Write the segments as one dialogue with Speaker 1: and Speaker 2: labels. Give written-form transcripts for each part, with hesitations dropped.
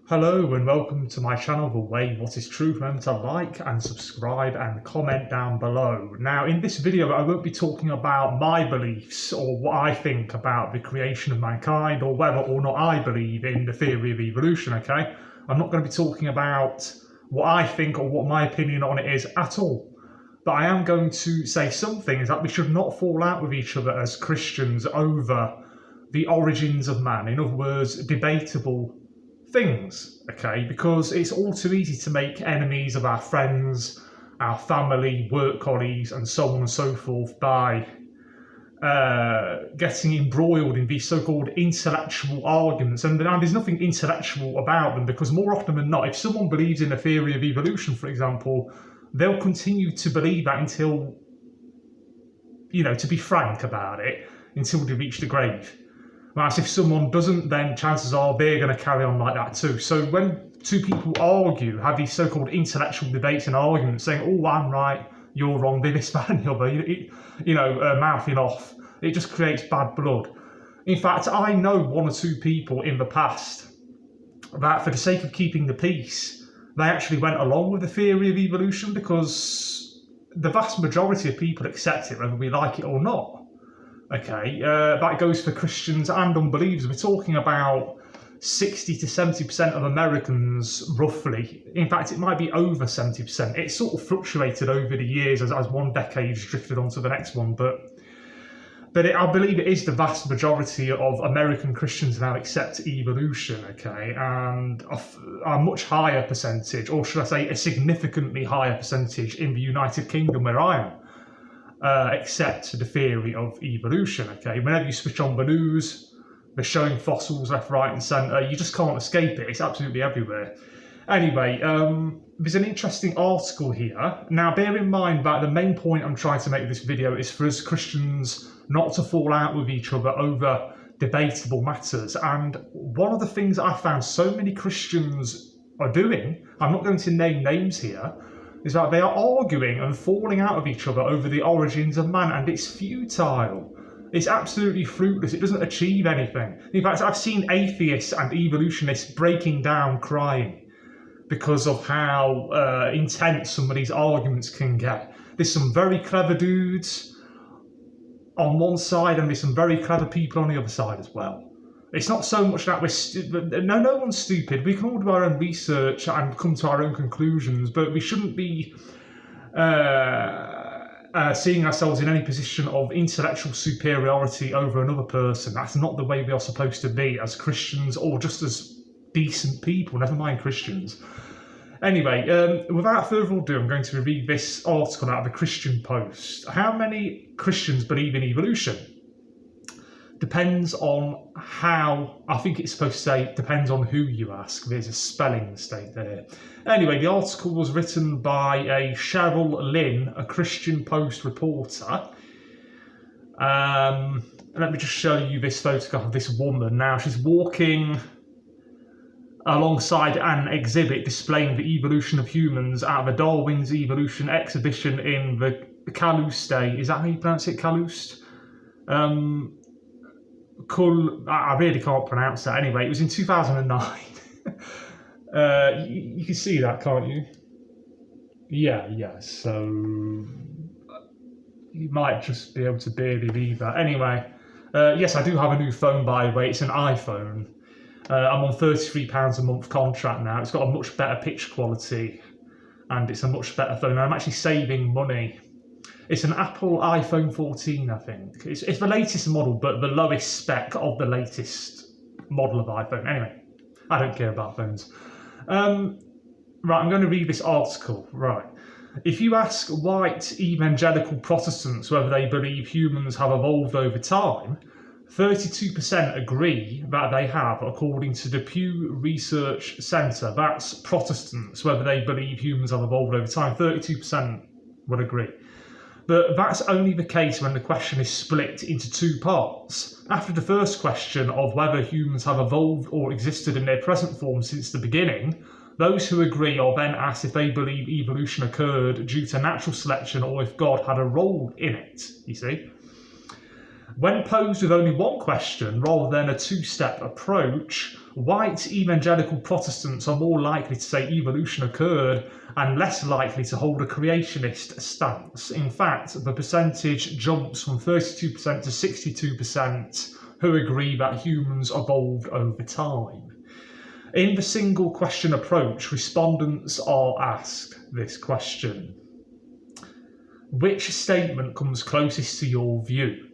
Speaker 1: Hello and welcome to my channel, The Way What Is True. Remember to like and subscribe and comment down below. Now in this video I won't be talking about my beliefs or what I think about the creation of mankind or whether or not I believe in the theory of evolution, okay? I'm not going to be talking about what I think or what my opinion on it is at all. But I am going to say some things that we should not fall out with each other as Christians over the origins of man. In other words, debatable things, okay? Because it's all too easy to make enemies of our friends, our family, work colleagues, and so on and so forth by getting embroiled in these so-called intellectual arguments. And there's nothing intellectual about them, because more often than not, if someone believes in a theory of evolution, for example, they'll continue to believe that until, to be frank about it, until they reach the grave. Whereas if someone doesn't, then chances are they're going to carry on like that too. So when two people argue, have these so-called intellectual debates and arguments saying, oh, I'm right, you're wrong, this, that and the other, mouthing off, it just creates bad blood. In fact, I know one or two people in the past that for the sake of keeping the peace, they actually went along with the theory of evolution because the vast majority of people accept it, whether we like it or not. Okay, that goes for Christians and unbelievers. We're talking about 60 to 70% of Americans, roughly. In fact, it might be over 70%. It's sort of fluctuated over the years as one decade's drifted onto the next one. But I believe it is the vast majority of American Christians now accept evolution, okay? And a much higher percentage, or should I say a significantly higher percentage in the United Kingdom where I am. Accept the theory of evolution, okay? Whenever you switch on the news, they're showing fossils left, right and centre. You just can't escape it. It's absolutely everywhere. Anyway, there's an interesting article here. Now, bear in mind that the main point I'm trying to make with this video is for us Christians not to fall out with each other over debatable matters. And one of the things I found so many Christians are doing, I'm not going to name names here, is that they are arguing and falling out of each other over the origins of man, and it's futile. It's absolutely fruitless. It doesn't achieve anything. In fact, I've seen atheists and evolutionists breaking down crying because of how intense some of these arguments can get. There's some very clever dudes on one side and there's some very clever people on the other side as well. It's not so much that we're no one's stupid. We can all do our own research and come to our own conclusions, but we shouldn't be seeing ourselves in any position of intellectual superiority over another person. That's not the way we are supposed to be as Christians or just as decent people, never mind Christians. Anyway, without further ado, I'm going to read this article out of the Christian Post. How many Christians believe in evolution? Depends on how, I think it's supposed to say, depends on who you ask. There's a spelling mistake there. Anyway, the article was written by a Cheryl Lynn, a Christian Post reporter. Let me just show you this photograph of this woman. Now, she's walking alongside an exhibit displaying the evolution of humans at the Darwin's Evolution exhibition in the Calouste. Is that how you pronounce it, Calouste? I really can't pronounce that. Anyway, it was in 2009. You can see that, can't you? Yeah. So you might just be able to barely read that. Anyway, yes, I do have a new phone, by the way. It's an iPhone. I'm on £33 a month contract now. It's got a much better picture quality, and it's a much better phone. I'm actually saving money. It's an Apple iPhone 14, I think. It's the latest model, but the lowest spec of the latest model of iPhone. Anyway, I don't care about phones. Right, I'm going to read this article. Right. If you ask white evangelical Protestants whether they believe humans have evolved over time, 32% agree that they have, according to the Pew Research Centre. That's Protestants, whether they believe humans have evolved over time. 32% would agree. But that's only the case when the question is split into two parts. After the first question of whether humans have evolved or existed in their present form since the beginning, those who agree are then asked if they believe evolution occurred due to natural selection or if God had a role in it, you see. When posed with only one question rather than a two-step approach, White evangelical Protestants are more likely to say evolution occurred and less likely to hold a creationist stance. In fact, the percentage jumps from 32% to 62% who agree that humans evolved over time. In the single question approach, respondents are asked this question: which statement comes closest to your view?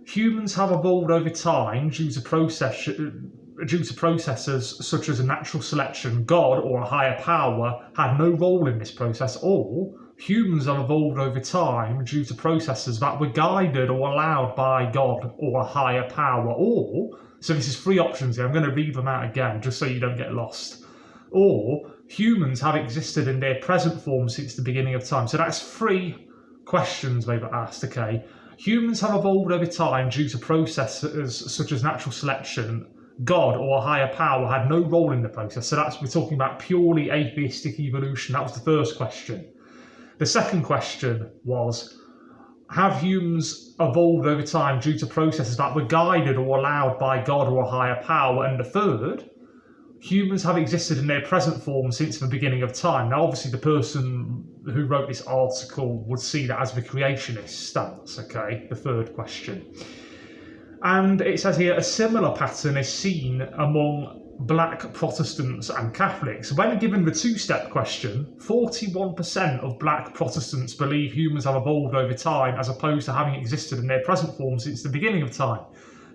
Speaker 1: Humans have evolved over time due to processes such as natural selection. God or a higher power had no role in this process. Or humans have evolved over time due to processes that were guided or allowed by God or a higher power. Or, so this is three options here, I'm going to read them out again just so you don't get lost. Or humans have existed in their present form since the beginning of time. So that's three questions they were asked, okay? Humans have evolved over time due to processes such as natural selection. God or a higher power had no role in the process. So we're talking about purely atheistic evolution. That was the first question. The second question was, have humans evolved over time due to processes that were guided or allowed by God or a higher power? And the third, humans have existed in their present form since the beginning of time. Now, obviously, the person who wrote this article would see that as the creationist stance, okay? The third question. And it says here, a similar pattern is seen among Black Protestants and Catholics. When given the two-step question, 41% of Black Protestants believe humans have evolved over time as opposed to having existed in their present form since the beginning of time.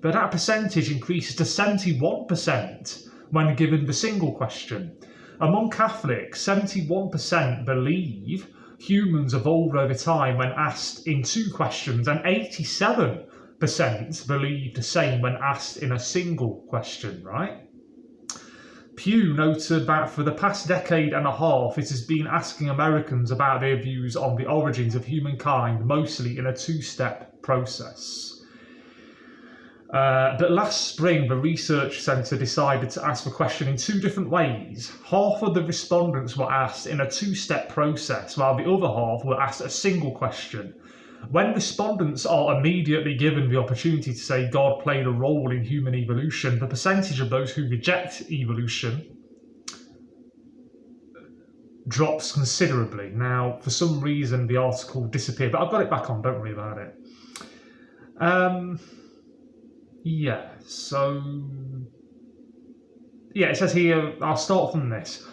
Speaker 1: But that percentage increases to 71% when given the single question. Among Catholics, 71% believe humans evolved over time when asked in two questions, and 87% believe the same when asked in a single question, right? Pew noted that for the past decade and a half, it has been asking Americans about their views on the origins of humankind, mostly in a two-step process. But last spring, the research centre decided to ask the question in two different ways. Half of the respondents were asked in a two-step process, while the other half were asked a single question. When respondents are immediately given the opportunity to say God played a role in human evolution, the percentage of those who reject evolution drops considerably. Now, for some reason, the article disappeared, but I've got it back on, don't worry about it. It says here, I'll start from this.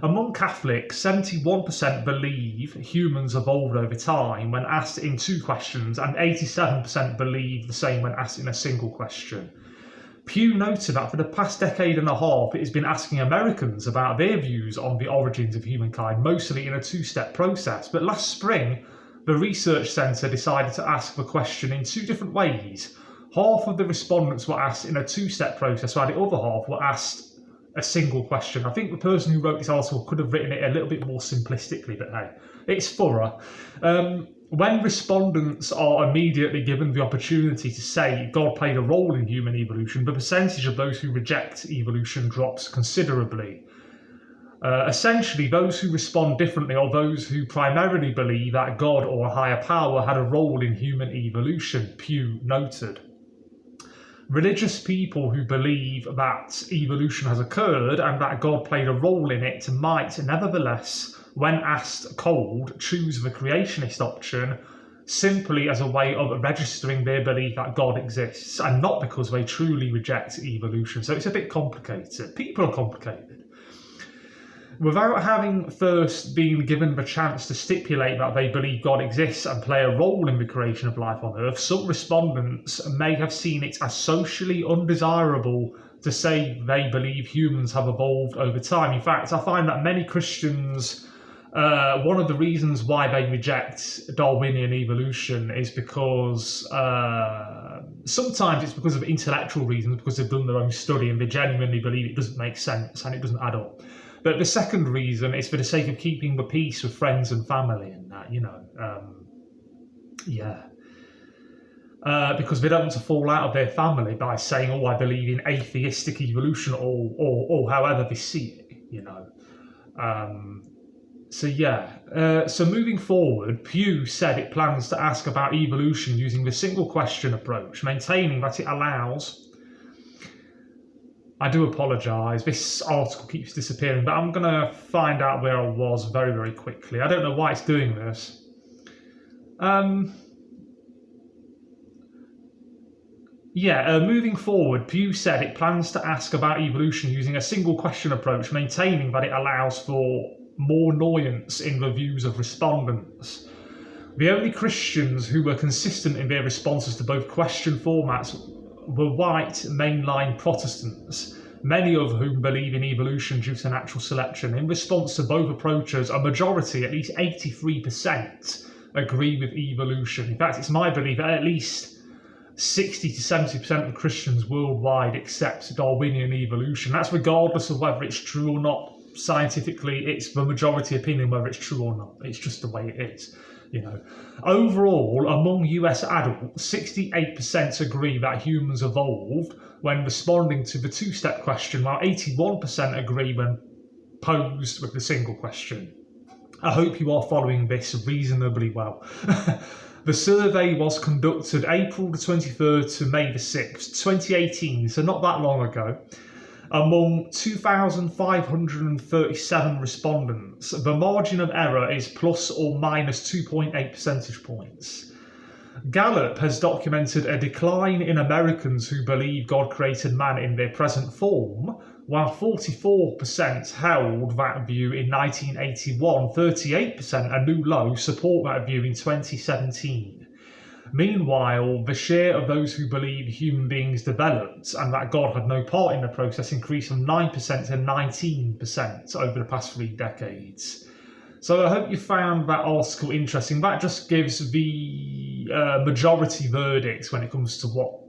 Speaker 1: Among Catholics, 71% believe humans evolved over time when asked in two questions, and 87% believe the same when asked in a single question. Pew noted that for the past decade and a half, it has been asking Americans about their views on the origins of humankind, mostly in a two-step process. But last spring, the research centre decided to ask the question in two different ways. Half of the respondents were asked in a two-step process, while the other half were asked a single question. I think the person who wrote this article could have written it a little bit more simplistically, but hey, it's thorough. When respondents are immediately given the opportunity to say God played a role in human evolution, the percentage of those who reject evolution drops considerably. Essentially, those who respond differently are those who primarily believe that God or a higher power had a role in human evolution, Pew noted. Religious people who believe that evolution has occurred and that God played a role in it might, nevertheless, when asked cold, choose the creationist option simply as a way of registering their belief that God exists, and not because they truly reject evolution. So it's a bit complicated. People are complicated. Without having first been given the chance to stipulate that they believe God exists and play a role in the creation of life on Earth, some respondents may have seen it as socially undesirable to say they believe humans have evolved over time. In fact, I find that many Christians, one of the reasons why they reject Darwinian evolution is because sometimes it's because of intellectual reasons, because they've done their own study and they genuinely believe it doesn't make sense and it doesn't add up. But the second reason is for the sake of keeping the peace with friends and family and that, because they don't want to fall out of their family by saying, oh, I believe in atheistic evolution or however they see it, So moving forward, Pew said it plans to ask about evolution using the single question approach, maintaining that it allows I do apologise. This article keeps disappearing, but I'm going to find out where I was very, very quickly. I don't know why it's doing this. Moving forward, Pew said it plans to ask about evolution using a single question approach, maintaining that it allows for more nuance in reviews of respondents. The only Christians who were consistent in their responses to both question formats were white mainline Protestants, many of whom believe in evolution due to natural selection. In response to both approaches, a majority, at least 83%, agree with evolution. In fact, it's my belief that at least 60 to 70% of Christians worldwide accept Darwinian evolution. That's regardless of whether it's true or not. Scientifically, it's the majority opinion whether it's true or not. It's just the way it is. Overall, among US adults, 68% agree that humans evolved when responding to the two-step question, while 81% agree when posed with the single question. I hope you are following this reasonably well. The survey was conducted April the 23rd to May the 6th, 2018, so not that long ago. Among 2,537 respondents, the margin of error is plus or minus 2.8 percentage points. Gallup has documented a decline in Americans who believe God created man in their present form, while 44% held that view in 1981, 38%, a new low, support that view in 2017. Meanwhile, the share of those who believe human beings developed and that God had no part in the process increased from 9% to 19% over the past 3 decades. So I hope you found that article interesting. That just gives the majority verdict when it comes to what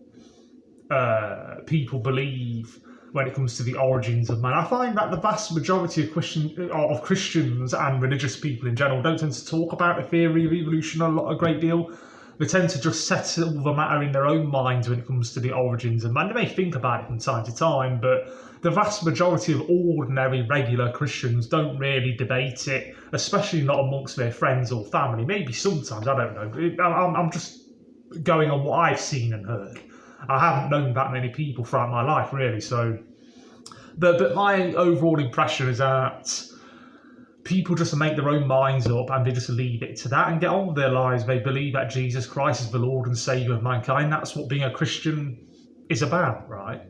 Speaker 1: people believe when it comes to the origins of man. I find that the vast majority of Christians and religious people in general don't tend to talk about the theory of evolution a great deal. They tend to just settle the matter in their own minds when it comes to the origins of man. They may think about it from time to time, but the vast majority of ordinary, regular Christians don't really debate it, especially not amongst their friends or family. Maybe sometimes, I don't know. I'm just going on what I've seen and heard. I haven't known that many people throughout my life, really. So, but my overall impression is that people just make their own minds up and they just leave it to that and get on with their lives. They believe that Jesus Christ is the Lord and Saviour of mankind. That's what being a Christian is about, right?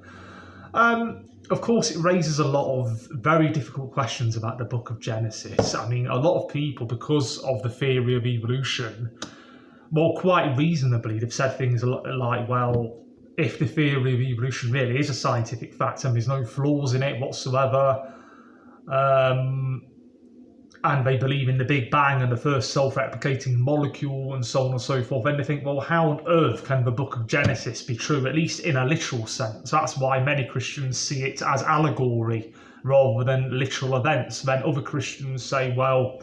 Speaker 1: Of course, it raises a lot of very difficult questions about the book of Genesis. I mean, a lot of people, because of the theory of evolution, well, quite reasonably, they've said things like, well, if the theory of evolution really is a scientific fact and there's no flaws in it whatsoever, and they believe in the Big Bang and the first self-replicating molecule and so on and so forth, then they think, well, how on earth can the book of Genesis be true, at least in a literal sense? That's why many Christians see it as allegory rather than literal events. Then other Christians say, well,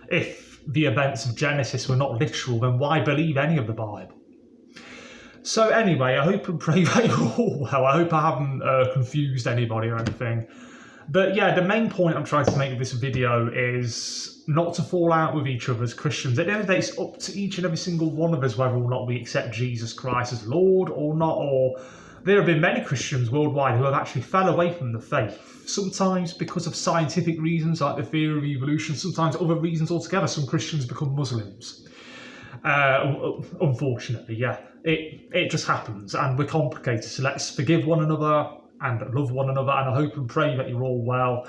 Speaker 1: if the events of Genesis were not literal, then why believe any of the Bible? So anyway, I hope and pray that you're all well. I hope I haven't confused anybody or anything. But yeah, the main point I'm trying to make with this video is not to fall out with each other as Christians. At the end of the day, it's up to each and every single one of us whether or not we accept Jesus Christ as Lord or not. Or there have been many Christians worldwide who have actually fell away from the faith, sometimes because of scientific reasons like the theory of evolution, sometimes other reasons altogether. Some Christians become Muslims. Unfortunately, yeah, it just happens, and we're complicated. So let's forgive one another and love one another, and I hope and pray that you're all well.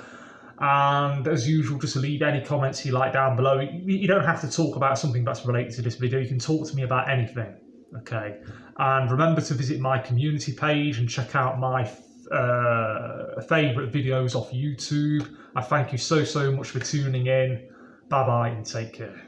Speaker 1: And as usual, just leave any comments you like down below. You don't have to talk about something that's related to this video. You can talk to me about anything, okay? And remember to visit my community page and check out my favourite videos off YouTube. I thank you so much for tuning in. Bye bye and take care.